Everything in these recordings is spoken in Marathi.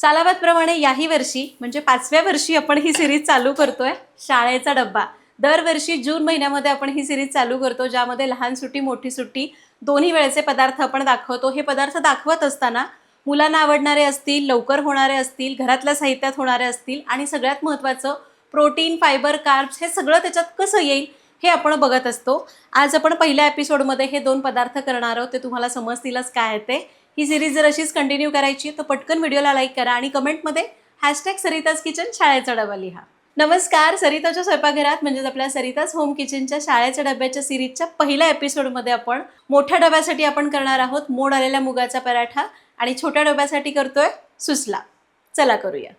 सालाबादप्रमाणे याही वर्षी म्हणजे 5व्या वर्षी आपण ही सिरीज चालू करतोय, शाळेचा डब्बा. दरवर्षी जून महिन्यामध्ये आपण ही सिरीज चालू करतो, ज्यामध्ये लहान सुट्टी मोठी सुट्टी दोन्ही वेळेचे पदार्थ आपण दाखवतो. हे पदार्थ दाखवत असताना मुलांना आवडणारे असतील, लवकर होणारे असतील, घरातल्या साहित्यात होणारे असतील आणि सगळ्यात महत्त्वाचं प्रोटीन, फायबर, कार्ब्स हे सगळं त्याच्यात कसं येईल हे आपण बघत असतो. आज आपण पहिल्या एपिसोडमध्ये हे 2 पदार्थ करणार आहोत. ते तुम्हाला समजतीलच काय आहे ते. ही सिरीज जर अशीच कंटिन्यू करायची तर पटकन व्हिडिओला लाईक करा आणि कमेंटमध्ये #सरिताज किचन शाळेचा डबा लिहा. नमस्कार. सरिताच्या स्वयंपाकघरात म्हणजेच आपल्या सरिताज होम किचनच्या शाळेच्या डब्याच्या सिरीजच्या पहिल्या एपिसोडमध्ये आपण मोठ्या डब्यासाठी आपण करणार आहोत मोड आलेल्या मुगाचा पराठा आणि छोट्या डब्यासाठी करतोय सुसला. चला करूया.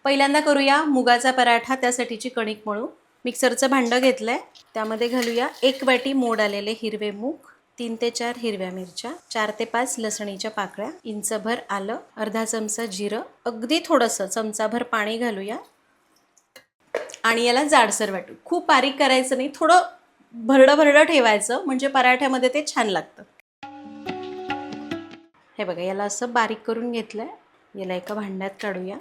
पहिल्यांदा करूया मुगाचा पराठा. त्यासाठीची कणिक मळू. मिक्सरचं भांडं घेतलंय, त्यामध्ये घालूया 1 वाटी मोड आलेले हिरवे मूग, 3 ते 4 हिरव्या मिरच्या, 4 ते 5 लसणीच्या पाकळ्या, इंचभर आलं, अर्धा चमचा जिरं, अगदी थोडंसं चमचाभर पाणी घालूया आणि याला जाडसर वाटू. खूप बारीक करायचं नाही, थोडं भरडं ठेवायचं म्हणजे पराठ्यामध्ये ते छान लागतं. हे बघा, याला असं बारीक करून घेतलंय. याला एका भांड्यात काढूया.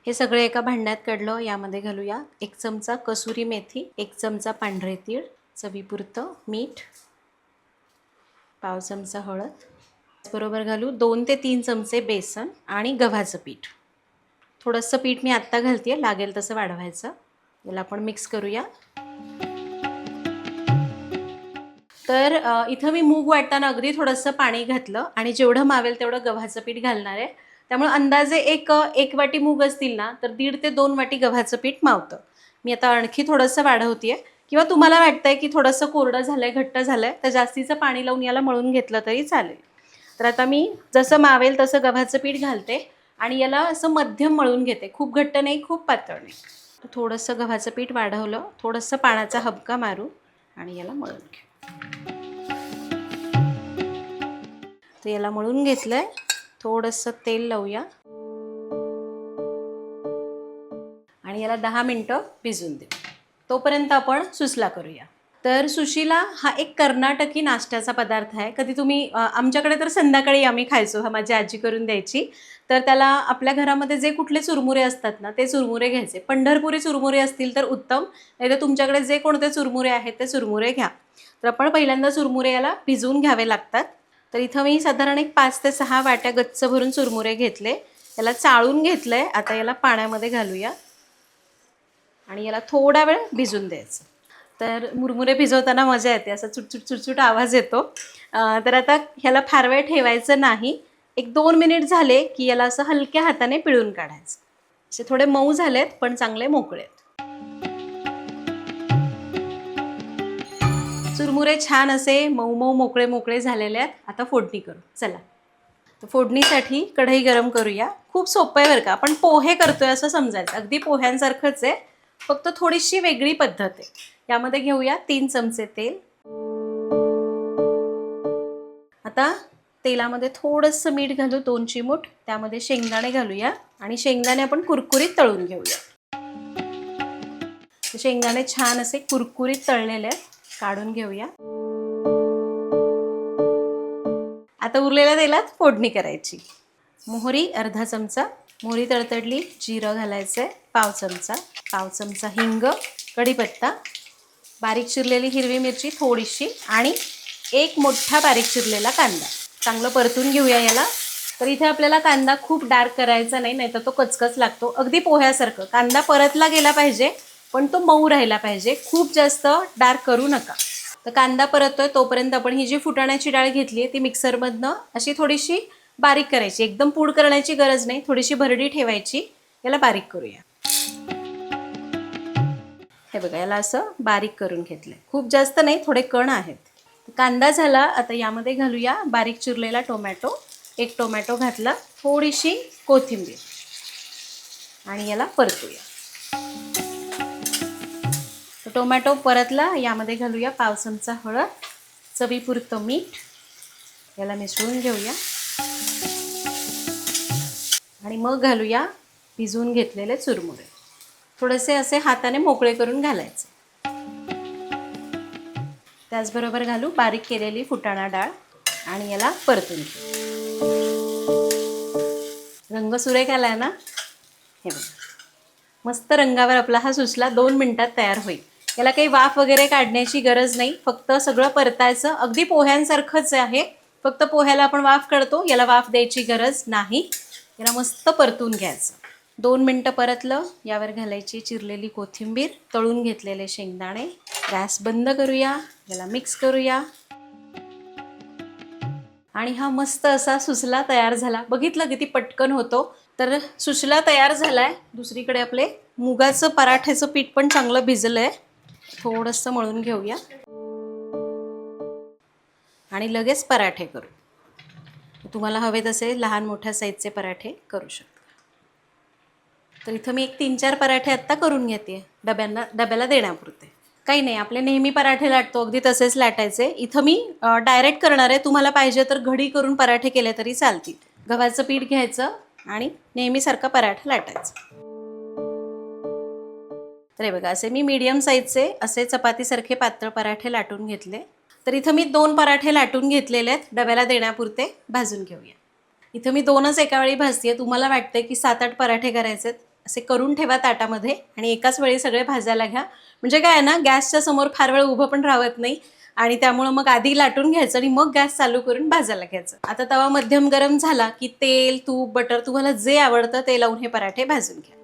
हे सगळे एका भांड्यात काढलं. यामध्ये घालूया 1 चमचा कसुरी मेथी, 1 चमचा पांढरे तीळ, चवीपुरतं मीठ, पाव चमचा हळद, बरोबर घालू 2 ते 3 चमचे बेसन आणि गव्हाचं पीठ. थोडंसं पीठ मी आत्ता घालते, लागेल तसं वाढवायचं. याला आपण मिक्स करूया. तर इथं मी मूग वाटताना अगदी थोडंसं पाणी घातलं आणि जेवढं मावेल तेवढं गव्हाचं पीठ घालणार आहे. त्यामुळे अंदाजे एक वाटी मूग असतील ना तर 1.5 ते 2 वाटी गव्हाचं पीठ मावतं. मी आता आणखी थोडंसं वाढवते आहे. किंवा तुम्हाला वाटतंय की थोडंसं कोरडं झालंय, घट्ट झालंय तर जास्तीचं पाणी लावून याला मळून घेतलं तरी चालेल. तर आता मी जसं मावेल तसं गव्हाचं पीठ घालते आणि याला असं मध्यम मळून घेते. खूप घट्ट नाही, खूप पातळ नाही. तर थोडंसं गव्हाचं पीठ वाढवलं, थोडंसं पाण्याचा हबका मारू आणि याला मळून घेऊ. तर याला मळून घेतलंय. थोडंसं तेल लावूया आणि याला 10 मिनटं भिजून देऊ. तोपर्यंत आपण सुसला करूया. तर सुशीला हा एक कर्नाटकी नाश्त्याचा पदार्थ आहे. कधी तुम्ही आमच्याकडे तर संध्याकाळी आम्ही खायचो, हा माझी आजी करून द्यायची. तर त्याला आपल्या घरामध्ये जे कुठले चुरमुरे असतात ना ते चुरमुरे घ्यायचे. पंढरपुरी चुरमुरे असतील तर उत्तम, नाही तर तुमच्याकडे जे कोणते चुरमुरे आहेत ते चुरमुरे घ्या. तर आपण पहिल्यांदा चुरमुरे याला भिजवून घ्यावे लागतात. तर इथं मी साधारण एक 5 ते 6 वाट्या गच्च भरून चुरमुरे घेतले. याला चाळून घेतलंय. आता याला पाण्यामध्ये घालूया आणि याला थोडा वेळ भिजून द्यायचं. तर मुरमुरे भिजवताना मजा येते, असा चुटचुट आवाज येतो. तर आता ह्याला फार वेळ ठेवायचं नाही. 1-2 मिनिट झाले की याला असं हलक्या हाताने पिळून काढायचं. असे थोडे मऊ झालेत पण चांगले मोकळे आहेत. चुरमुरे छान असे मऊ मोकळे झालेले आहेत. आता फोडणी करू. चला. तर फोडणीसाठी कढई गरम करूया. खूप सोपं आहे बरं का. आपण पोहे करतोय असं समजायचं. अगदी पोह्यांसारखंच आहे, फक्त थोडीशी वेगळी पद्धत आहे. यामध्ये घेऊया 3 चमचे तेल. आता तेलामध्ये थोडंसं मीठ घालू, 2 चिमूट. त्यामध्ये शेंगदाणे घालूया आणि शेंगदाणे आपण कुरकुरीत तळून घेऊया. शेंगदाणे छान असे कुरकुरीत तळलेले आहेत, काढून घेऊया. आता उरलेल्या तेलात फोडणी करायची. मोहरी अर्धा चमचा, मोहरी तडतडली, जिरं घालायचं आहे पाव चमचा हिंग, कढीपत्ता, बारीक चिरलेली हिरवी मिरची थोडीशी आणि 1 मोठा बारीक चिरलेला कांदा. चांगलं परतून घेऊया याला. तर इथे आपल्याला कांदा खूप डार्क करायचा नाही, नाहीतर तो कचकच लागतो. अगदी पोह्यासारखं कांदा परतला गेला पाहिजे पण तो मऊ राहिला पाहिजे. खूप जास्त डार्क करू नका. तर कांदा परततोय तोपर्यंत आपण ही जी फुटाण्याची डाळ घेतली आहे ती मिक्सरमधनं अशी थोडीशी बारीक करायची. एकदम पूड करण्याची गरज नाही, थोडीशी भरडी ठेवायची. याला बारीक करूया. हे बघा, याला असं बारीक करून घेतलंय. खूप जास्त नाही, थोडे कण आहेत. कांदा झाला. आता यामध्ये घालूया बारीक चिरलेला टोमॅटो. 1 टोमॅटो घातला, थोडीशी कोथिंबीर आणि याला परतूया. टोमॅटो परतला. यामध्ये घालूया पाव चमचा हळद, चवीपुरतं मीठ. याला मिसळून घेऊया आणि मग घालूया भिजवून घेतलेले चुरमुरे. थोडेसे असे हाताने मोकळे करून घालायचे. त्याचबरोबर घालू बारीक केलेली फुटाणा डाळ आणि याला परतून घेऊ. रंग सुरेख आलाय ना? हे बघा, मस्त रंगावर आपला हा सुसला 2 मिनिटात तयार होईल. याला काही वाफ वगैरे काढण्याची गरज नाही, फक्त सगळं परतायचं. अगदी पोह्यांसारखंच आहे, फक्त पोह्याला आपण वाफ काढतो, याला वाफ द्यायची गरज नाही. याला मस्त परतून घ्यायचं. 2 मिनटं परतलं, यावर घालायची चिरलेली कोथिंबीर, तळून घेतलेले शेंगदाणे. गॅस बंद करूया, याला मिक्स करूया आणि हा मस्त असा सुसला तयार झाला. बघितलं किती पटकन होतो. तर सुसला तयार झालाय. दुसरीकडे आपले मुगाचं पराठ्याचं पीठ पण चांगलं भिजलंय. थोडंसं मळून घेऊया आणि लगेच पराठे करू. तुम्हाला हवे तसे लहान मोठ्या साईजचे पराठे करू शकता. तर इथं मी एक 3-4 पराठे आत्ता करून घेते डब्याला देण्यापुरते. काही नाही, आपले नेहमी पराठे लाटतो अगदी तसेच लाटायचे. इथं मी डायरेक्ट करणार आहे. तुम्हाला पाहिजे तर घडी करून पराठे केले तरी चालतील. गव्हाचं पीठ घ्यायचं आणि नेहमीसारखा पराठा लाटायचा. तर हे बघा, असे मी मीडियम साईजचे असे चपातीसारखे पातळ पराठे लाटून घेतले. तर इथं मी 2 पराठे लाटून घेतलेले आहेत, डब्याला देण्यापुरते. भाजून घेऊया. इथं मी 2च एका वेळी भाजते. तुम्हाला वाटतंय की 7-8 पराठे करायचे आहेत, असे करून ठेवा ताटामध्ये आणि एकाच वेळी सगळे भाजायला घ्या. म्हणजे काय आहे ना, गॅसच्या समोर फार वेळ उभं पण राहत नाही आणि त्यामुळं मग आधी लाटून घ्यायचं आणि मग गॅस चालू करून भाजायला घ्यायचं. आता तवा मध्यम गरम झाला की तेल, तूप, बटर तुम्हाला जे आवडतं ते लावून हे पराठे भाजून घ्या.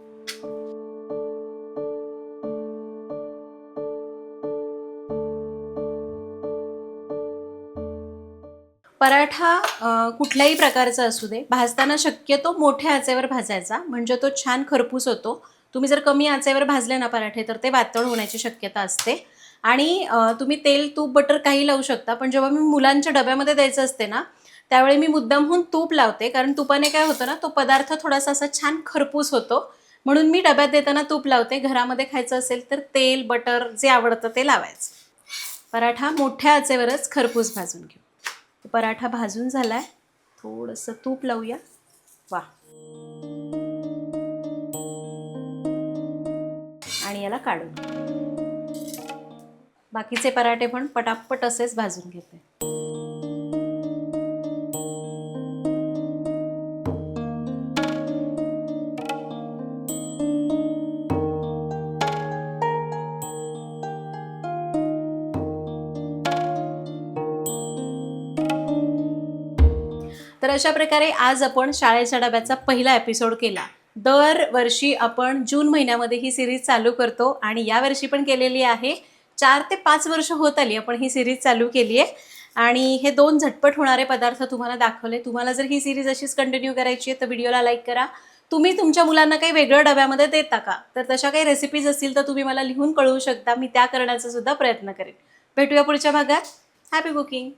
पराठा कुठल्याही प्रकारचा असू दे, भाजताना शक्यतो मोठ्या आचेवर भाजायचा, म्हणजे तो छान खरपूस होतो. तुम्ही जर कमी आचेवर भाजले ना पराठे तर ते वातळ होण्याची शक्यता असते. आणि तुम्ही तेल, तूप, बटर काही लावू शकता, पण जेव्हा मी मुलांच्या डब्यामध्ये द्यायचं असते ना, त्यावेळी मी मुद्दामहून तूप लावते, कारण तुपाने काय होतं ना, तो पदार्थ थोडासा असा छान खरपूस होतो. म्हणून मी डब्यात देताना तूप लावते. घरामध्ये खायचं असेल तर तेल, बटर जे आवडतं ते लावायचं. पराठा मोठ्या आचेवरच खरपूस भाजून घेऊ. पराठा भाजून झालाय. थोडंसं तूप लावूया. वा, आणि याला काढून बाकीचे पराठे पण पटापट असेच भाजून घेते. तर अशा प्रकारे आज आपण शाळेच्या डब्याचा पहिला एपिसोड केला. दरवर्षी आपण जून महिन्यामध्ये ही सिरीज चालू करतो आणि यावर्षी पण केलेली आहे. 4 ते 5 वर्ष होत आली आपण ही सिरीज चालू केली आहे आणि हे 2 झटपट होणारे पदार्थ तुम्हाला दाखवले. तुम्हाला जर ही सिरीज अशीच कंटिन्यू करायची आहे तर व्हिडिओला लाईक करा. तुम्ही तुमच्या मुलांना काही वेगळं डब्यामध्ये देता का? तर तशा काही रेसिपीज असतील तर तुम्ही मला लिहून कळवू शकता. मी त्या करण्याचा सुद्धा प्रयत्न करेन. भेटूया पुढच्या भागात. Happy cooking.